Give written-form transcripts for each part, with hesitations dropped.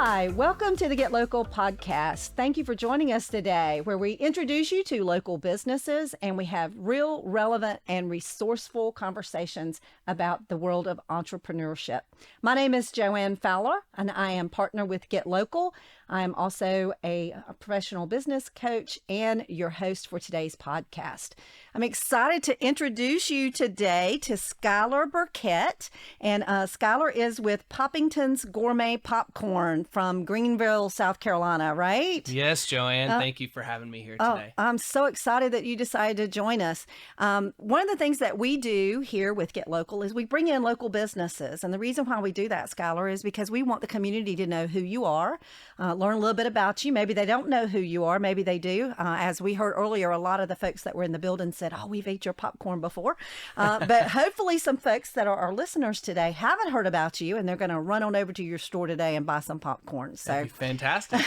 Hi, welcome to the Get Local podcast. Thank you for joining us today, where we introduce you to local businesses and we have real, relevant, and resourceful conversations about the world of entrepreneurship. My name is Joanne Fowler, and I am partner with Get Local. I am also a professional business coach and your host for today's podcast. I'm excited to introduce you today to Skyler Burkett, and Skyler is with Poppington's Gourmet Popcorn from Greenville, South Carolina, right? Yes, Joanne. Thank you for having me here today. I'm so excited that you decided to join us. One of the things that we do here with Get Local is we bring in local businesses. And the reason why we do that, Skyler, is because we want the community to know who you are, learn a little bit about you. Maybe they don't know who you are. Maybe they do. As we heard earlier, a lot of the folks that were in the building said, oh, we've ate your popcorn before. But hopefully some folks that are our listeners today haven't heard about you, and they're going to run on over to your store today and buy some popcorn. So That'd be fantastic.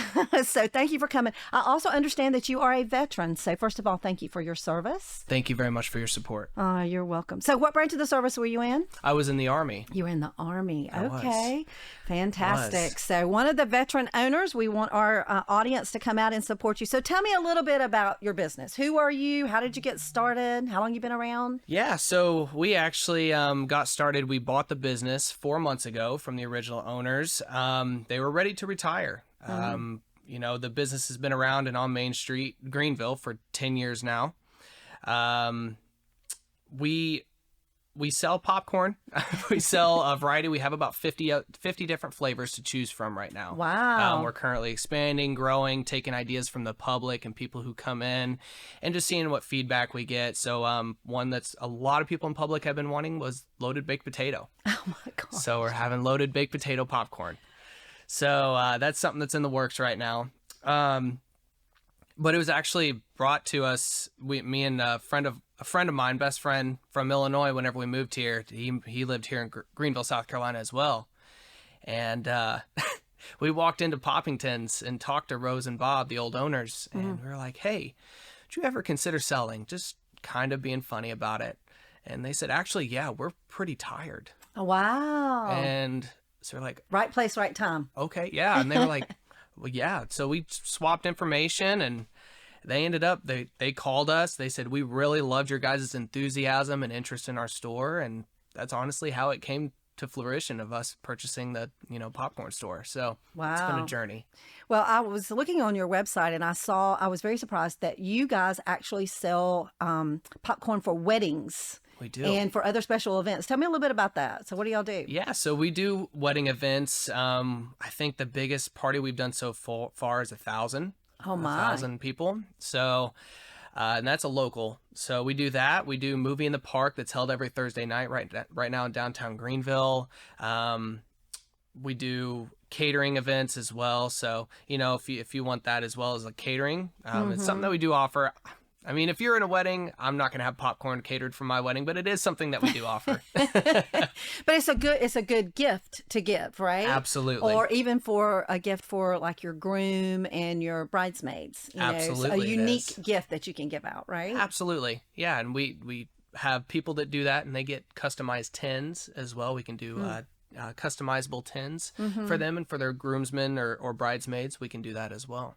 So thank you for coming. I also understand that you are a veteran. So first of all, thank you for your service. Thank you very much for your support. You're welcome. So what branch of the service were you in? I was in the Army. You were in the Army. I Okay. was. Fantastic. So one of the veteran owners, we want our audience to come out and support you. So tell me a little bit about your business. Who are you? How did you get started? How long you been around? Yeah, so we actually got started. We bought the business 4 months ago from the original owners. They were ready to retire. You know, the business has been around and on Main Street, Greenville, for 10 years now. We sell popcorn. We sell a variety. We have about 50 different flavors to choose from right now. Wow. We're currently expanding, growing, taking ideas from the public and people who come in and just seeing what feedback we get. So one that's a lot of people in public have been wanting was loaded baked potato. Oh my God. So we're having loaded baked potato popcorn. So that's something that's in the works right now. But it was actually brought to us, me and a friend of mine, best friend from Illinois, whenever we moved here. He lived here in Greenville, South Carolina as well. And we walked into Poppington's and talked to Rose and Bob, the old owners. And we were like, hey, did you ever consider selling? Just kind of being funny about it. And they said, actually, yeah, we're pretty tired. Oh, wow. And so we're like, right place, right time. okay, yeah. And they were like, well, yeah. So we swapped information, and they ended up, they called us. They said, we really loved your guys' enthusiasm and interest in our store. And that's honestly how it came to fruition of us purchasing the, popcorn store. So Wow. It's been a journey. Well, I was looking on your website and I was very surprised that you guys actually sell popcorn for weddings. We do. And for other special events. Tell me a little bit about that. So what do y'all do? Yeah, so we do wedding events. I think the biggest party we've done so far is 1,000. Oh my. 1,000 people. So, and that's a local. So we do that. We do movie in the park that's held every Thursday night right now in downtown Greenville. We do catering events as well. So, if you want that as well as a catering, it's something that we do offer. I mean, if you're in a wedding, I'm not going to have popcorn catered for my wedding, but it is something that we do offer. But it's a good gift to give, right? Absolutely. Or even for a gift for like your groom and your bridesmaids. Absolutely. A unique gift that you can give out, right? Absolutely. Yeah. And we have people that do that, and they get customized tins as well. We can do customizable tins for them and for their groomsmen or bridesmaids. We can do that as well.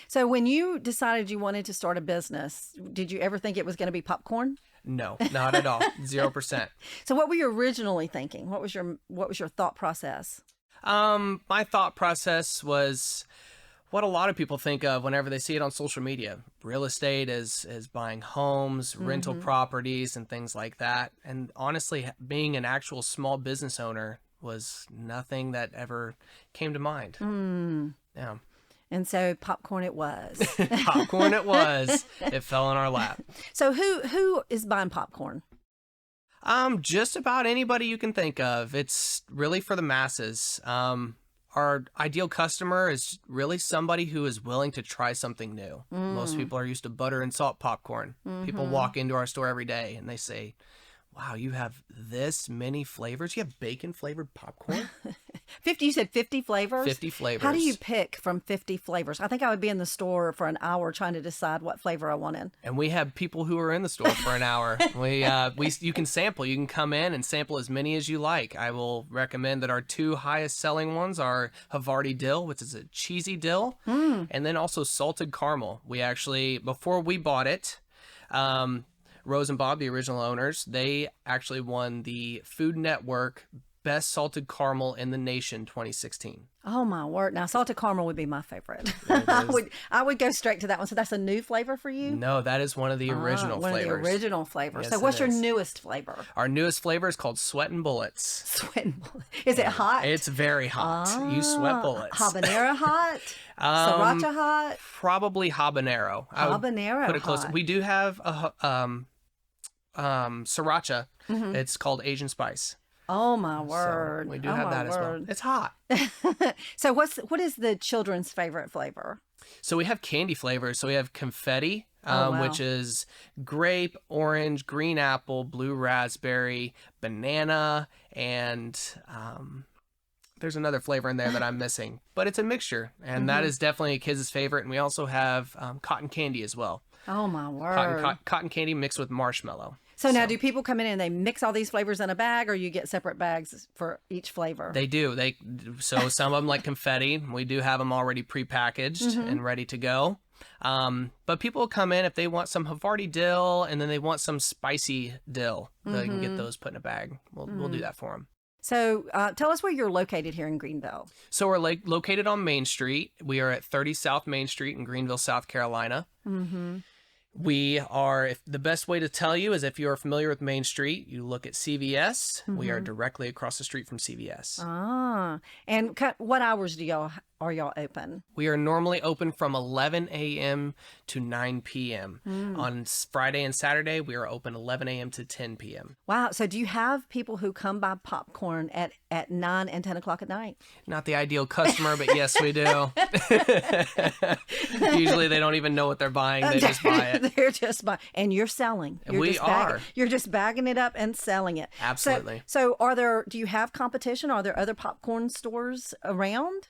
So when you decided you wanted to start a business, did you ever think it was going to be popcorn? No, not at all. 0%. So what were you originally thinking? What was your thought process? My thought process was what a lot of people think of whenever they see it on social media. Real estate is buying homes, rental properties, and things like that. And honestly, being an actual small business owner was nothing that ever came to mind. Yeah. And so popcorn it was. Popcorn it was. It fell in our lap. So who is buying popcorn? Just about anybody you can think of. It's really for the masses. Our ideal customer is really somebody who is willing to try something new. Most people are used to butter and salt popcorn. People walk into our store every day and they say, wow, you have this many flavors? You have bacon flavored popcorn? 50, you said 50 flavors? 50 flavors. How do you pick from 50 flavors? I think I would be in the store for an hour trying to decide what flavor I wanted. And we have people who are in the store for an hour. You can sample. You can come in and sample as many as you like. I will recommend that our 2 highest selling ones are Havarti dill, which is a cheesy dill, and then also salted caramel. We actually, before we bought it, Rose and Bob, the original owners, they actually won the Food Network Best Salted Caramel in the Nation 2016. Oh my word. Now salted caramel would be my favorite. I would go straight to that one. So that's a new flavor for you? No, that is one of the original flavors. One of the original flavors. Yes, so what's your newest flavor? Our newest flavor is called Sweatin' Bullets. Sweatin' Bullets. Is it hot? It's very hot. You sweat bullets. Habanero hot? Sriracha hot? Probably habanero. Habanero put it close. hot. We do have a sriracha. It's called Asian spice. Oh my word! So we do have that as well. It's hot. So what is the children's favorite flavor? So we have candy flavors. So we have confetti, which is grape, orange, green apple, blue raspberry, banana, and there's another flavor in there that I'm missing. But it's a mixture, and that is definitely a kid's favorite. And we also have cotton candy as well. Oh my word! Cotton candy mixed with marshmallow. So now, do people come in and they mix all these flavors in a bag, or you get separate bags for each flavor? They do. So some of them, like confetti, we do have them already prepackaged and ready to go. But people will come in if they want some Havarti dill, and then they want some spicy dill. They can get those put in a bag. We'll do that for them. So tell us where you're located here in Greenville. So we're located on Main Street. We are at 30 South Main Street in Greenville, South Carolina. We are, the best way to tell you is if you are familiar with Main Street, you look at CVS. We are directly across the street from CVS. And what hours are y'all open? We are normally open from 11 a.m. to 9 p.m. On Friday and Saturday, we are open 11 a.m. to 10 p.m. Wow. So do you have people who come buy popcorn at 9 and 10 o'clock at night? Not the ideal customer, but yes, we do. Usually they don't even know what they're buying. They just buy it. They're just buying. And you're selling. You're just bagging it up and selling it. Absolutely. So do you have competition? Are there other popcorn stores around?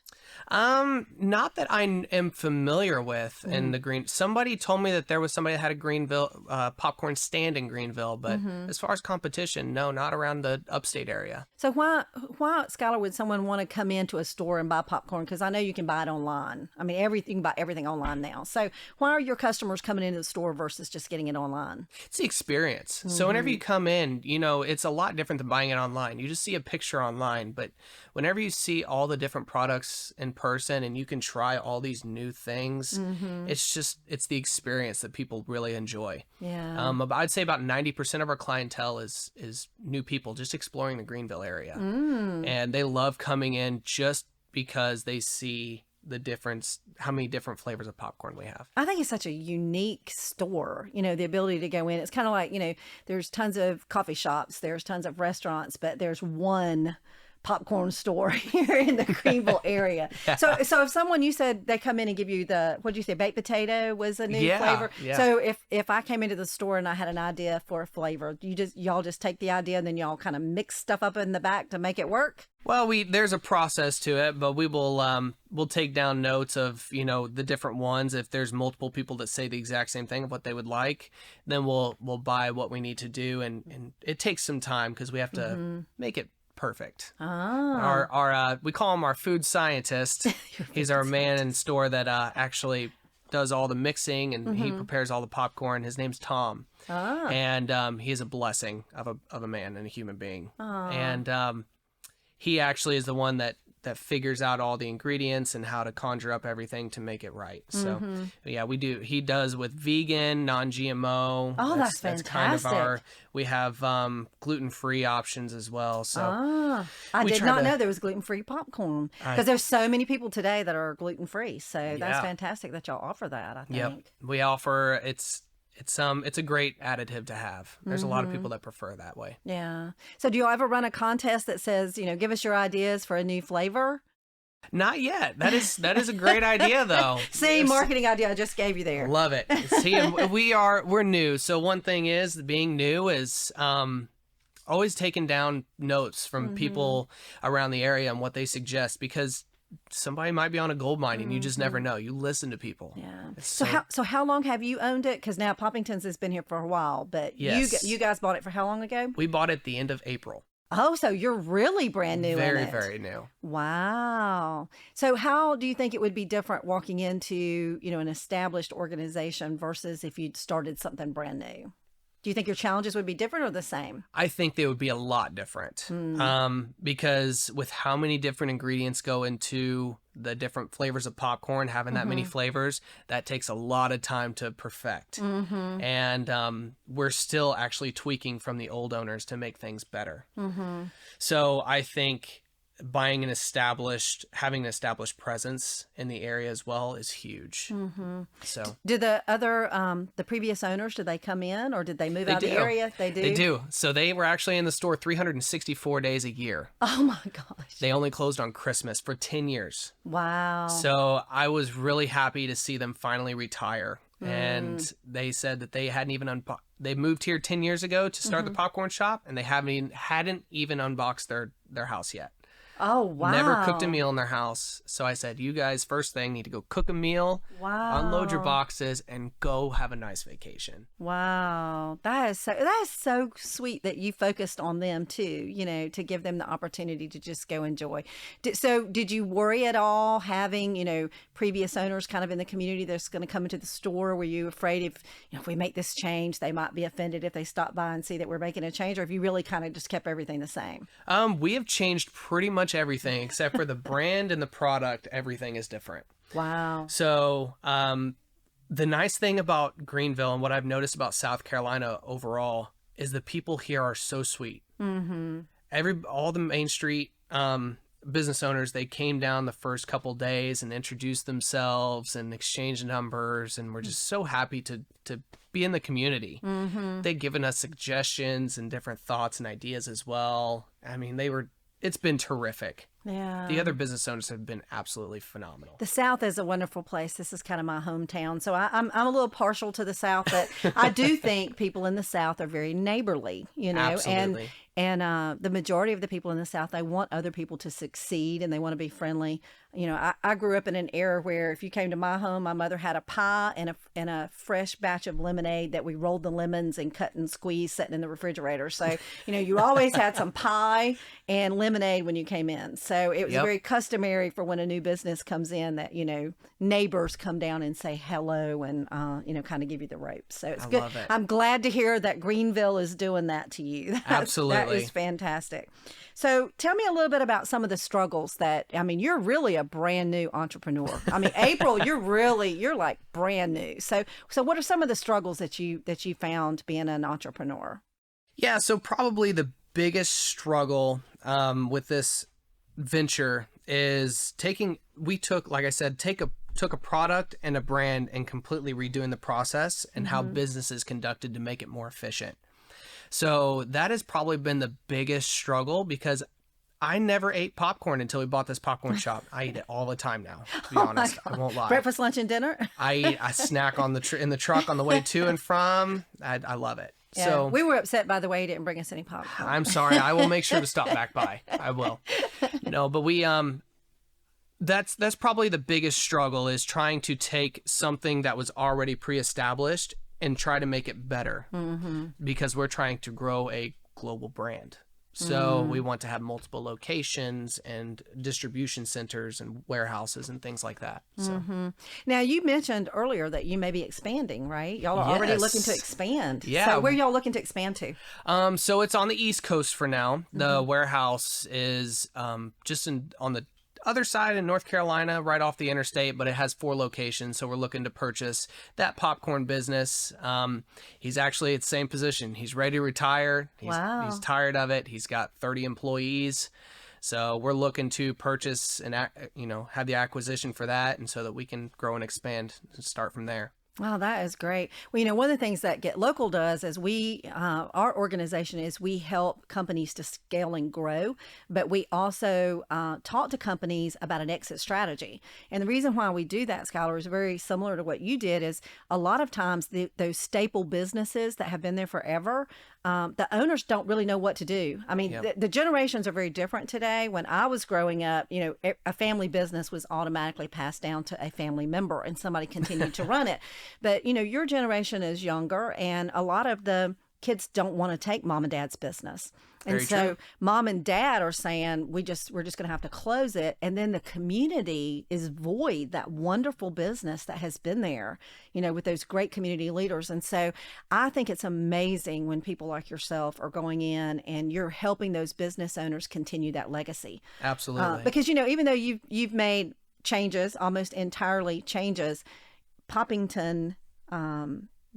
Not that I am familiar with in the somebody told me that there was somebody that had a Greenville popcorn stand in Greenville, but as far as competition, no, not around the upstate area. So why, Skyler, would someone want to come into a store and buy popcorn? Because I know you can buy it online. I mean, you can buy everything online now. So why are your customers coming into the store versus just getting it online? It's the experience. So whenever you come in, it's a lot different than buying it online. You just see a picture online, but whenever you see all the different products in person and you can try all these new things, it's the experience that people really enjoy. Yeah. I'd say about 90% of our clientele is new people just exploring the Greenville area. And they love coming in just because they see the difference, how many different flavors of popcorn we have. I think it's such a unique store, the ability to go in. It's kind of like, there's tons of coffee shops, there's tons of restaurants, but there's one popcorn store here in the Greenville area. So if someone, you said they come in and give you what'd you say, baked potato was a new flavor. Yeah. So if I came into the store and I had an idea for a flavor, y'all just take the idea and then y'all kind of mix stuff up in the back to make it work? Well, there's a process to it, but we will we'll take down notes of the different ones. If there's multiple people that say the exact same thing of what they would like, then we'll buy what we need to do, and it takes some time because we have to make it perfect. Our we call him our food scientist. He's our man in store that actually does all the mixing and he prepares all the popcorn. His name's Tom, and he's a blessing of a man and a human being. And he actually is the one that figures out all the ingredients and how to conjure up everything to make it right. So yeah, we do. He does with vegan, non-GMO. Oh, that's fantastic. That's kind of we have gluten-free options as well. So I did not know there was gluten-free popcorn because there's so many people today that are gluten-free. So that's fantastic that y'all offer that, I think. Yep. We offer, it's a great additive to have. There's a lot of people that prefer that way. Yeah. So do you ever run a contest that says, give us your ideas for a new flavor? Not yet. That is a great idea though. See, marketing idea I just gave you there. Love it. See, we're new. So one thing is being new is always taking down notes from people around the area and what they suggest, because somebody might be on a gold mine and you just never know. You listen to people. Yeah. So how long have you owned it? Because now Poppington's has been here for a while, but Yes. you guys bought it for how long ago? We bought it at the end of April. Oh, so you're really brand new in Very, it. very new. Wow. So how do you think it would be different walking into, an established organization versus if you'd started something brand new? Do you think your challenges would be different or the same? I think they would be a lot different, because with how many different ingredients go into the different flavors of popcorn, having that many flavors, that takes a lot of time to perfect. And we're still actually tweaking from the old owners to make things better. So I think having an established presence in the area as well is huge. So Did the previous owners, did they come in or did they move out of the area? They do? They do. So they were actually in the store 364 days a year. Oh my gosh. They only closed on Christmas for 10 years. Wow. So I was really happy to see them finally retire. And they said that they hadn't even they moved here 10 years ago to start the popcorn shop, and they hadn't even unboxed their house yet. Oh, wow. Never cooked a meal in their house. So I said, you guys, first thing, need to go cook a meal, unload your boxes, and go have a nice vacation. Wow. That is so sweet that you focused on them too, to give them the opportunity to just go enjoy. So did you worry at all having, previous owners kind of in the community that's going to come into the store? Were you afraid if we make this change, they might be offended if they stop by and see that we're making a change? Or have you really kind of just kept everything the same? We have changed pretty much everything except for the brand and the product. Everything is different. Wow. So the nice thing about Greenville and what I've noticed about South Carolina overall is the people here are so sweet. All the Main Street business owners, they came down the first couple days and introduced themselves and exchanged numbers, and we're just so happy to be in the community. They've given us suggestions and different thoughts and ideas as well. I mean, it's been terrific. Yeah. The other business owners have been absolutely phenomenal. The South is a wonderful place. This is kind of my hometown. So I'm a little partial to the South, but I do think people in the South are very neighborly, Absolutely. And the majority of the people in the South, they want other people to succeed and they want to be friendly. I grew up in an era where if you came to my home, my mother had a pie and a fresh batch of lemonade that we rolled the lemons and cut and squeezed sitting in the refrigerator. So, you always had some pie and lemonade when you came in. So it was very customary for when a new business comes in that, neighbors come down and say hello and, kind of give you the ropes. So it's good. Love it. I'm glad to hear that Greenville is doing that to you. Absolutely. That is fantastic. So tell me a little bit about some of the struggles you're really a brand new entrepreneur. April, you're like brand new. So what are some of the struggles that you found being an entrepreneur? Yeah. So probably the biggest struggle with this venture is took a product and a brand and completely redoing the process and how business is conducted to make it more efficient. So that has probably been the biggest struggle, because I never ate popcorn until we bought this popcorn shop. I eat it all the time now, to be honest. I won't lie. Breakfast, lunch, and dinner? I snack in the truck on the way to and from. I love it. Yeah. So we were upset, by the way, you didn't bring us any popcorn. I'm sorry. I will make sure to stop back by. I will. No, but we that's probably the biggest struggle, is trying to take something that was already pre-established and try to make it better, because we're trying to grow a global brand. So we want to have multiple locations and distribution centers and warehouses and things like that. So Now, you mentioned earlier that you may be expanding, right? Y'all are already looking to expand. Yeah. So where are y'all looking to expand to? So it's on the East Coast for now. The warehouse is just on the other side in North Carolina, right off the interstate, but it has 4 locations. So we're looking to purchase that popcorn business. He's actually at the same position. He's ready to retire. He's tired of it. He's got 30 employees. So we're looking to purchase and, have the acquisition for that, and so that we can grow and expand and start from there. Wow, that is great. Well, one of the things that Get Local does is our organization is we help companies to scale and grow, but we also talk to companies about an exit strategy. And the reason why we do that, Skyler, is very similar to what you did. Is a lot of times those staple businesses that have been there forever, the owners don't really know what to do. I mean, the generations are very different today. When I was growing up, a family business was automatically passed down to a family member and somebody continued to run it. But, your generation is younger, and a lot of the kids don't want to take mom and dad's business. And Very so true. mom and dad are saying, we're just going to have to close it. And then the community is void that wonderful business that has been there, with those great community leaders. And so I think it's amazing when people like yourself are going in and you're helping those business owners continue that legacy. Absolutely. Because, even though you've made changes, almost entirely changes, Poppington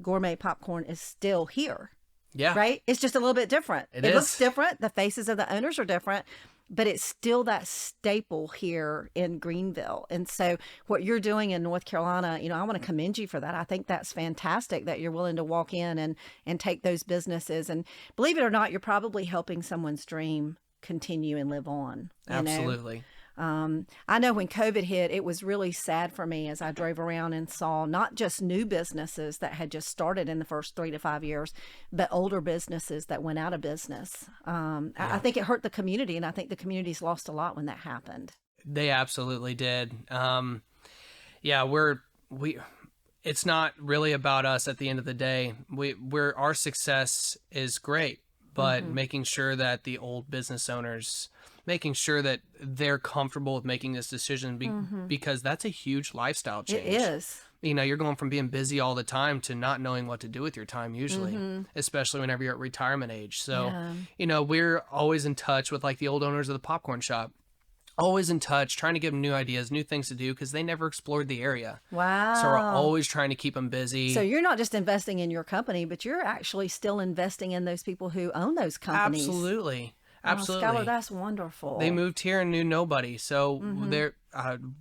gourmet popcorn is still here. Yeah. Right? It's just a little bit different. It looks is. different. The faces of the owners are different, but it's still that staple here in Greenville. And so what you're doing in North Carolina, I want to commend you for that. I think that's fantastic that you're willing to walk in and take those businesses. And believe it or not, you're probably helping someone's dream continue and live on. Absolutely. I know when COVID hit, it was really sad for me as I drove around and saw not just new businesses that had just started in the first 3 to 5 years, but older businesses that went out of business. I think it hurt the community, and I think the community's lost a lot when that happened. They absolutely did. It's not really about us at the end of the day. Our success is great, but making sure that the old business owners, making sure that they're comfortable with making this decision because that's a huge lifestyle change. It is. You're going from being busy all the time to not knowing what to do with your time usually, especially whenever you're at retirement age. So, we're always in touch with like the old owners of the popcorn shop. Always in touch, trying to give them new ideas, new things to do because they never explored the area. Wow. So we're always trying to keep them busy. So you're not just investing in your company, but you're actually still investing in those people who own those companies. Absolutely. Oh, Absolutely. Skyler, that's wonderful. They moved here and knew nobody. So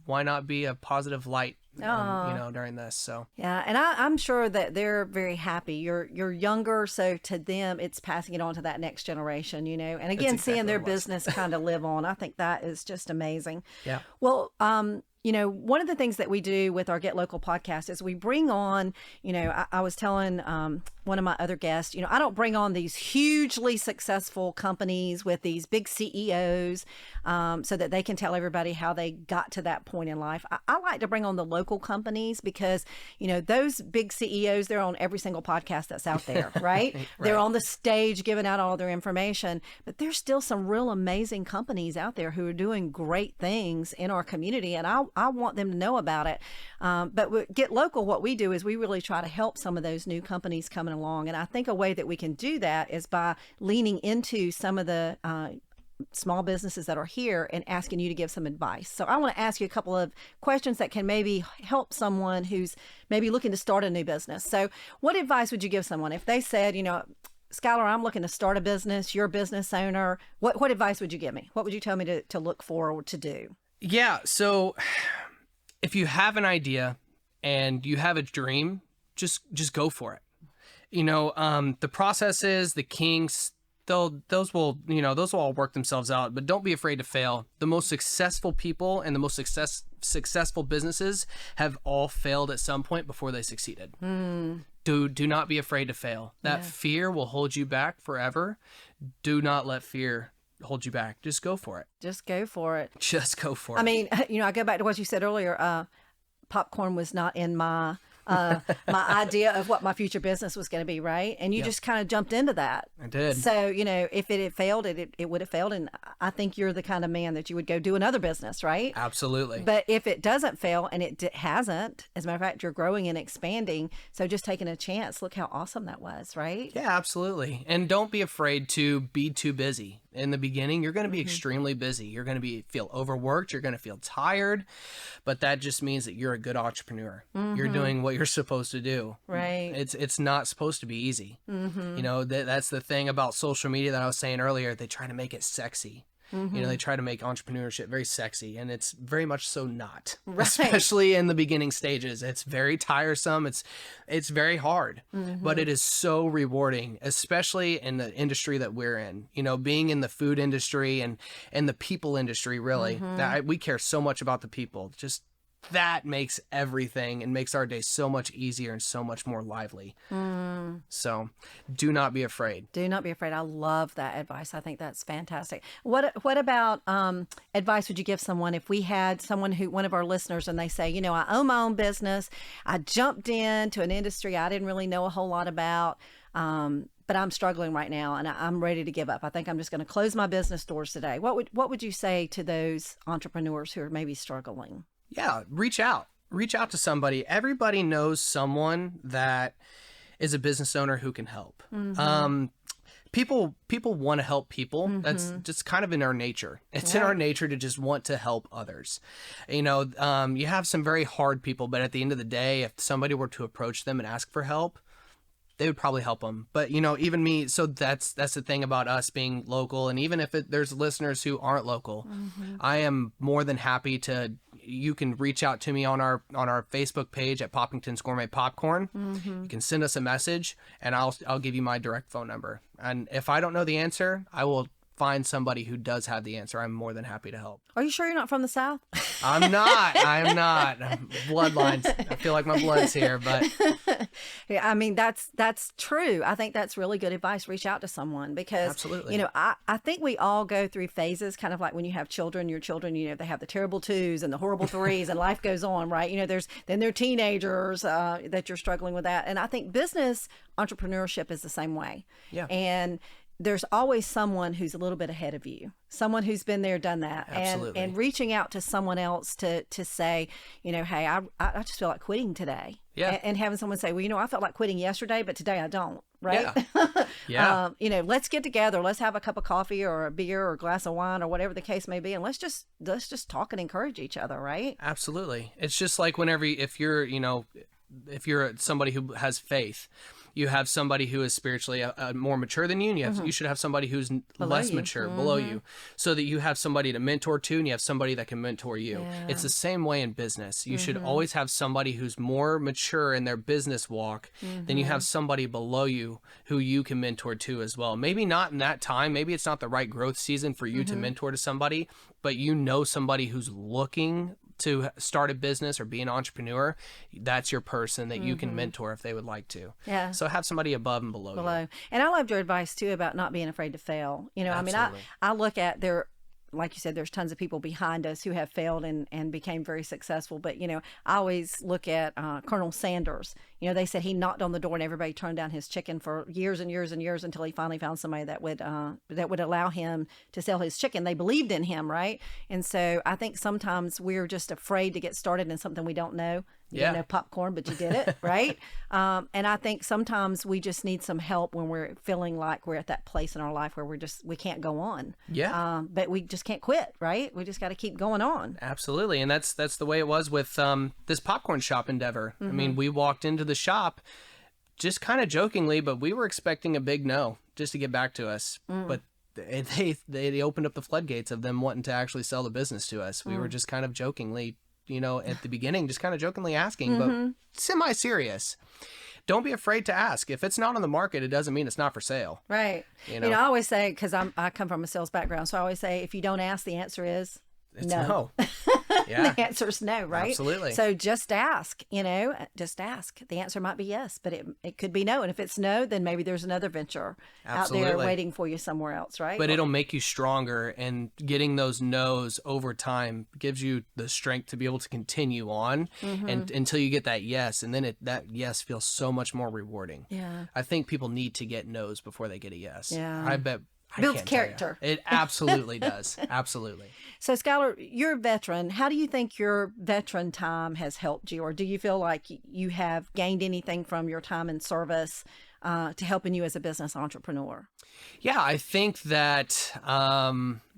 why not be a positive light, during this? So yeah, and I'm sure that they're very happy. You're younger, so to them, it's passing it on to that next generation, And again, seeing their business kind of live on, I think that is just amazing. Yeah. Well, one of the things that we do with our Get Local podcast is we bring on, I was telling one of my other guests, I don't bring on these hugely successful companies with these big CEOs so that they can tell everybody how they got to that point in life. I like to bring on the local companies because, those big CEOs, they're on every single podcast that's out there, right? They're on the stage giving out all their information, but there's still some real amazing companies out there who are doing great things in our community. And I want them to know about it. But with Get Local, what we do is we really try to help some of those new companies coming along. And I think a way that we can do that is by leaning into some of the small businesses that are here and asking you to give some advice. So I want to ask you a couple of questions that can maybe help someone who's maybe looking to start a new business. So what advice would you give someone if they said, Skyler, I'm looking to start a business, you're a business owner. What advice would you give me? What would you tell me to look for or to do? Yeah. So if you have an idea and you have a dream, just go for it. The processes, the kinks, those will all work themselves out, but don't be afraid to fail. The most successful people and the most successful businesses have all failed at some point before they succeeded. Do not be afraid to fail. That fear will hold you back forever. Do not let fear hold you back. Just go for it. Just go for it. Just go for it. I mean, I go back to what you said earlier. Popcorn was not in my my idea of what my future business was going to be, right? And you just kind of jumped into that. I did. So, if it had failed, it would have failed. And I think you're the kind of man that you would go do another business, right? Absolutely. But if it doesn't fail, and it hasn't, as a matter of fact, you're growing and expanding. So just taking a chance, look how awesome that was, right? Yeah, absolutely. And don't be afraid to be too busy. In the beginning, you're going to be extremely busy. You're going to feel overworked. You're going to feel tired, but that just means that you're a good entrepreneur. You're doing what you're supposed to do. Right. It's not supposed to be easy. That's the thing about social media that I was saying earlier. They try to make it sexy. They try to make entrepreneurship very sexy, and it's very much so not. Right. Especially in the beginning stages. It's very tiresome. It's very hard, but it is so rewarding, especially in the industry that we're in. Being in the food industry and the people industry, really. We care so much about the people. Just that makes everything and makes our day so much easier and so much more lively. So do not be afraid. Do not be afraid. I love that advice. I think that's fantastic. What about advice would you give someone if we had someone one of our listeners, and they say, you know, I own my own business. I jumped into an industry I didn't really know a whole lot about. But I'm struggling right now and I'm ready to give up. I think I'm just going to close my business doors today. What would you say to those entrepreneurs who are maybe struggling? Yeah, reach out. Reach out to somebody. Everybody knows someone that is a business owner who can help. People want to help people. That's just kind of in our nature. It's in our nature to just want to help others. You know, you have some very hard people, but at the end of the day, if somebody were to approach them and ask for help, they would probably help them. But, you know, even me, so that's the thing about us being local. And even if there's listeners who aren't local, I am more than happy you can reach out to me on our Facebook page at Poppington's Gourmet Popcorn. You can send us a message and I'll give you my direct phone number. And if I don't know the answer, I will find somebody who does have the answer. I'm more than happy to help. Are you sure you're not from the South? I'm not. Bloodlines. I feel like my blood's here, but yeah, I mean, that's true. I think that's really good advice. Reach out to someone because, absolutely. You know, I think we all go through phases, kind of like when you have children, your children, you know, they have the terrible 2s and the horrible 3s and life goes on, right? You know, then they're teenagers that you're struggling with that. And I think business entrepreneurship is the same way. Yeah. And there's always someone who's a little bit ahead of you, someone who's been there, done that. Absolutely. And reaching out to someone else to say, you know, hey, I just feel like quitting today. Yeah. And having someone say, well, you know, I felt like quitting yesterday, but today I don't. Right. Yeah. Yeah. You know, let's get together. Let's have a cup of coffee or a beer or a glass of wine or whatever the case may be. And let's just talk and encourage each other. Right. Absolutely. It's just like if you're somebody who has faith, you have somebody who is spiritually more mature than you, and you should have somebody who's less mature below you, so that you have somebody to mentor to, and you have somebody that can mentor you. Yeah. It's the same way in business. You should always have somebody who's more mature in their business walk than you have somebody below you who you can mentor to as well. Maybe not in that time. Maybe it's not the right growth season for you to mentor to somebody, but you know somebody who's looking to start a business or be an entrepreneur. That's your person that you can mentor if they would like to. Yeah. So have somebody above and below you. And I loved your advice too about not being afraid to fail. You know, Absolutely. I mean, I look at like you said, there's tons of people behind us who have failed and became very successful. But, you know, I always look at Colonel Sanders. You know, they said he knocked on the door and everybody turned down his chicken for years and years and years until he finally found somebody that would allow him to sell his chicken. They believed in him, right? And so I think sometimes we're just afraid to get started in something we don't know. You Yeah. don't know popcorn, but you did it, right? And I think sometimes we just need some help when we're feeling like we're at that place in our life where we can't go on. Yeah. But we just can't quit, right? We just got to keep going on. Absolutely. And that's the way it was with this popcorn shop endeavor. I mean, we walked into the shop just kind of jokingly, but we were expecting a big no just to get back to us. But they opened up the floodgates of them wanting to actually sell the business to us. We were just kind of jokingly, you know, at the beginning, just kind of jokingly asking, but semi-serious. Don't be afraid to ask. If it's not on the market, it doesn't mean it's not for sale. Right. You know? I always say, because I come from a sales background, so I always say, if you don't ask, the answer is It's no. Yeah. The answer is no, right? Absolutely. So just ask, you know, just ask. The answer might be yes, but it could be no. And if it's no, then maybe there's another venture out there Absolutely. waiting for you somewhere else, right? But it'll make you stronger, and getting those no's over time gives you the strength to be able to continue on and until you get that yes. And then that yes feels so much more rewarding. Yeah. I think people need to get no's before they get a yes. Yeah. I bet. Builds can't tell you. character. It absolutely does. Absolutely. So, Skyler, you're a veteran. How do you think your veteran time has helped you? Or do you feel like you have gained anything from your time in service to helping you as a business entrepreneur? Yeah, I think that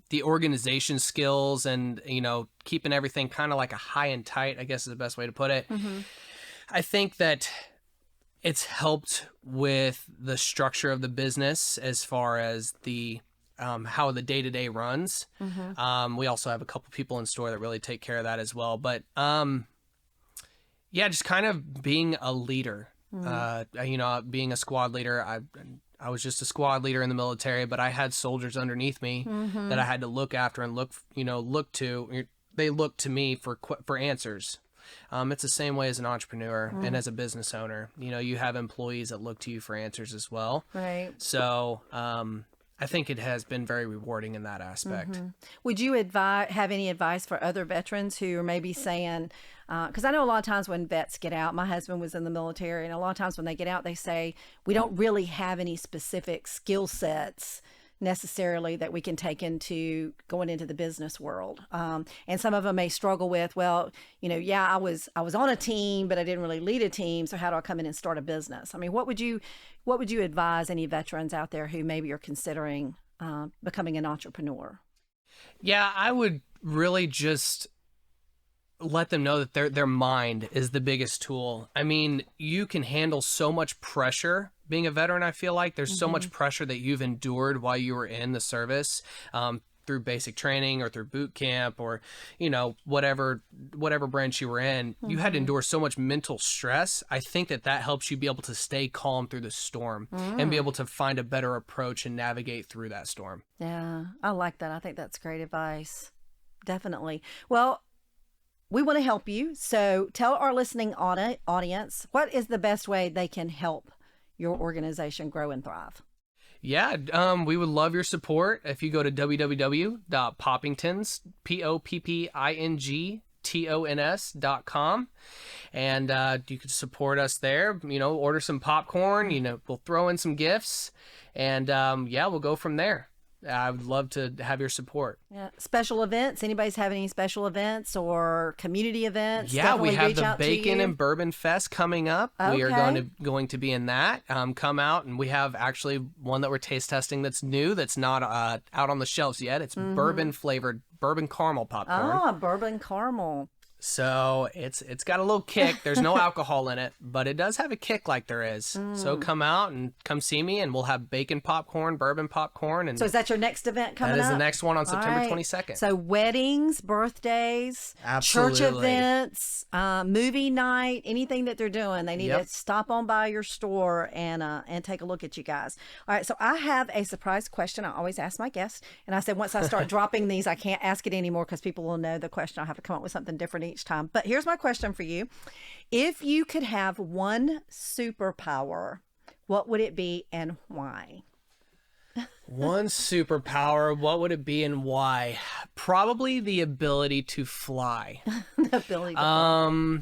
the organization skills and, you know, keeping everything kind of like a high and tight, I guess is the best way to put it. I think that it's helped with the structure of the business as far as the how the day-to-day runs. We also have a couple people in store that really take care of that as well. But yeah, just kind of being a leader, you know, being a squad leader. I was just a squad leader in the military, but I had soldiers underneath me that I had to look after and look to. They looked to me for answers. It's the same way as an entrepreneur and as a business owner. You know, you have employees that look to you for answers as well. Right. So I think it has been very rewarding in that aspect. Would you have any advice for other veterans who are maybe saying, because I know a lot of times when vets get out, my husband was in the military, and a lot of times when they get out, they say, we don't really have any specific skill sets necessarily that we can take into going into the business world. And some of them may struggle with, well, you know, yeah, I was on a team, but I didn't really lead a team. So how do I come in and start a business? I mean, what would you advise any veterans out there who maybe are considering becoming an entrepreneur? Yeah, I would really just let them know that their mind is the biggest tool. I mean, you can handle so much pressure being a veteran. I feel like there's so much pressure that you've endured while you were in the service, through basic training or through boot camp or, you know, whatever branch you were in. You had to endure so much mental stress. I think that helps you be able to stay calm through the storm and be able to find a better approach and navigate through that storm. Yeah, I like that. I think that's great advice. Definitely. Well, we want to help you. So tell our listening audience, what is the best way they can help your organization grow and thrive? Yeah, we would love your support. If you go to www.poppingtons, POPPINGTONS.com, and you can support us there. You know, order some popcorn. You know, we'll throw in some gifts, and yeah, we'll go from there. I would love to have your support. Yeah. Special events. Anybody's having any special events or community events? Yeah, Definitely we have reach the out to Bacon you. and Bourbon Fest coming up. We are going to be in that. Come out, and we have actually one that we're taste testing that's new, that's not out on the shelves yet. It's bourbon flavored bourbon caramel popcorn. Ah, bourbon caramel. So it's got a little kick. There's no alcohol in it, but it does have a kick like there is. So come out and come see me, and we'll have bacon popcorn, bourbon popcorn. And so is that your next event coming up? That is the next one on September right. 22nd. So weddings, birthdays, Absolutely. church events, movie night, anything that they're doing, they need to stop on by your store and take a look at you guys. All right, so I have a surprise question I always ask my guests. And I said once I start dropping these, I can't ask it anymore because people will know the question. I have to come up with something different each time. But here's my question for you. If you could have one superpower, what would it be and why? One superpower, what would it be and why? Probably the ability to fly. The ability to fly.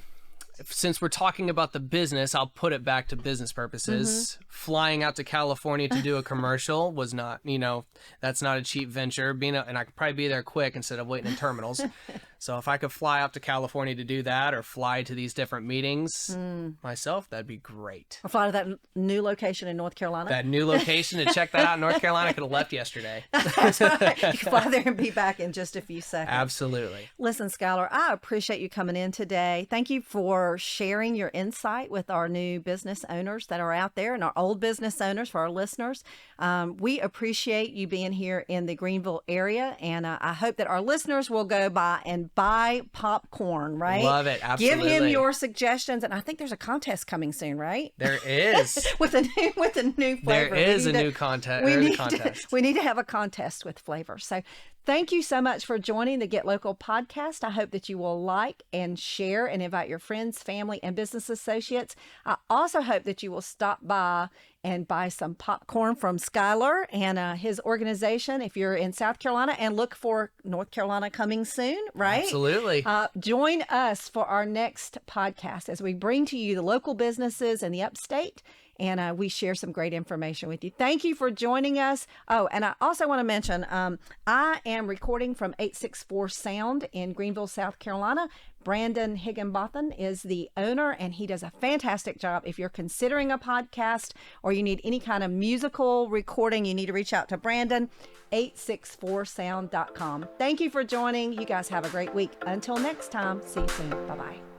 Since we're talking about the business, I'll put it back to business purposes. Flying out to California to do a commercial was not, you know, that's not a cheap venture. And I could probably be there quick instead of waiting in terminals. So if I could fly out to California to do that, or fly to these different meetings myself, that'd be great. Or fly to that new location in North Carolina. That new location, to check that out in North Carolina, I could have left yesterday. That's right. You can fly there and be back in just a few seconds. Absolutely. Listen, Skyler, I appreciate you coming in today. Thank you for sharing your insight with our new business owners that are out there and our old business owners, for our listeners. We appreciate you being here in the Greenville area, and I hope that our listeners will go by and buy popcorn, right? Love it. Absolutely. Give him your suggestions, and I think there's a contest coming soon, right? There is. with a new flavor. There is a new contest. We need to have a contest with flavor. So thank you so much for joining the Get Local podcast. I hope that you will like and share and invite your friends, family, and business associates. I also hope that you will stop by and buy some popcorn from Skyler and his organization if you're in South Carolina, and look for North Carolina coming soon, right? Absolutely. Join us for our next podcast as we bring to you the local businesses in the upstate, and we share some great information with you. Thank you for joining us. Oh, and I also want to mention, I am recording from 864 Sound in Greenville, South Carolina. Brandon Higginbotham is the owner, and he does a fantastic job. If you're considering a podcast or you need any kind of musical recording, you need to reach out to Brandon, 864sound.com. Thank you for joining. You guys have a great week. Until next time, see you soon. Bye-bye.